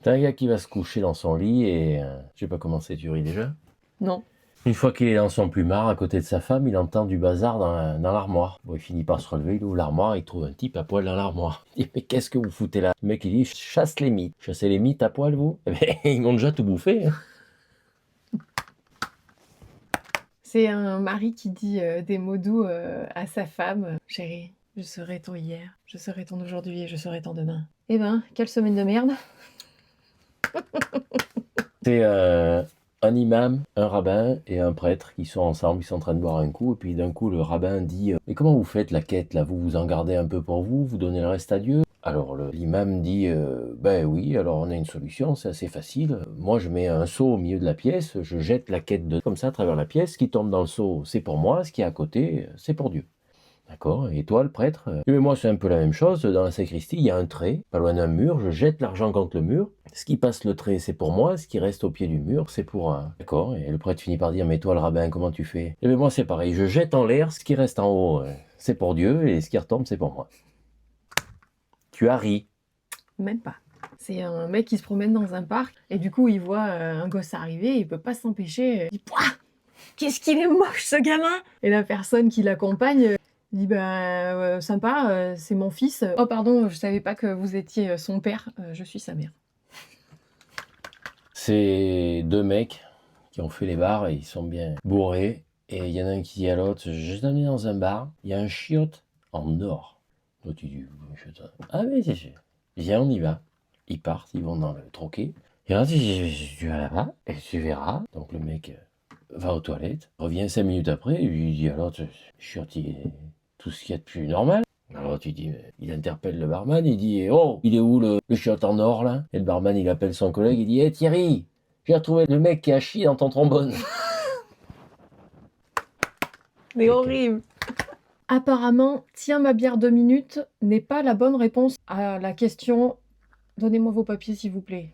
T'as un gars qui va se coucher dans son lit et je sais pas comment c'est, tu ris déjà. Non. Une fois qu'il est dans son plumard à côté de sa femme, il entend du bazar dans l'armoire. Bon, il finit par se relever, il ouvre l'armoire, il trouve un type à poil dans l'armoire. Il dit mais qu'est-ce que vous foutez là? Le mec il dit je chasse les mythes. Chassez les mythes à poil vous? Eh ben, ils m'ont déjà tout bouffé. Hein. C'est un mari qui dit des mots doux à sa femme. Chérie, je serai ton hier, je serai ton aujourd'hui et je serai ton demain. Eh ben, quelle semaine de merde. C'est un imam, un rabbin et un prêtre qui sont ensemble, ils sont en train de boire un coup, et puis d'un coup le rabbin dit mais comment vous faites la quête là? Vous vous en gardez un peu pour vous, vous donnez le reste à Dieu? Alors l'imam dit ben oui, alors on a une solution, c'est assez facile. Moi je mets un seau au milieu de la pièce, je jette la quête comme ça à travers la pièce, ce qui tombe dans le seau c'est pour moi, ce qui est à côté c'est pour Dieu. D'accord. Et toi, le prêtre? Mais moi, c'est un peu la même chose. Dans la sacristie, il y a un trait, pas loin d'un mur. Je jette l'argent contre le mur. Ce qui passe le trait, c'est pour moi. Ce qui reste au pied du mur, c'est pour un. D'accord. Et le prêtre finit par dire, mais toi, le rabbin, comment tu fais? Et bien moi, c'est pareil. Je jette en l'air. Ce qui reste en haut, c'est pour Dieu. Et ce qui retombe, c'est pour moi. Tu as ri. Même pas. C'est un mec qui se promène dans un parc et du coup il voit un gosse arriver, il peut pas s'empêcher. Il dit pouah, qu'est-ce qu'il est moche ce gamin! Et la personne qui l'accompagne dit bah sympa, c'est mon fils. Oh pardon, je savais pas que vous étiez son père, je suis sa mère. C'est deux mecs qui ont fait les bars et ils sont bien bourrés. Et il y en a un qui dit à l'autre, je t'ai amené dans un bar, il y a un chiotte en or. L'autre il dit, ah oui, c'est sûr. Viens, on y va. Ils partent, ils vont dans le troquet. Et là, tu vas là-bas et tu verras. Donc le mec va aux toilettes, revient 5 minutes après, et lui dit à l'autre, chiotte, il est tout ce qu'il y a de plus normal. Alors tu dis, il interpelle le barman, il dit, oh, il est où le chiotte en or là? Et le barman il appelle son collègue, il dit, hé Thierry, j'ai retrouvé le mec qui a chié dans ton trombone. C'est horrible. Apparemment, tiens ma bière 2 minutes n'est pas la bonne réponse à la question donnez-moi vos papiers s'il vous plaît.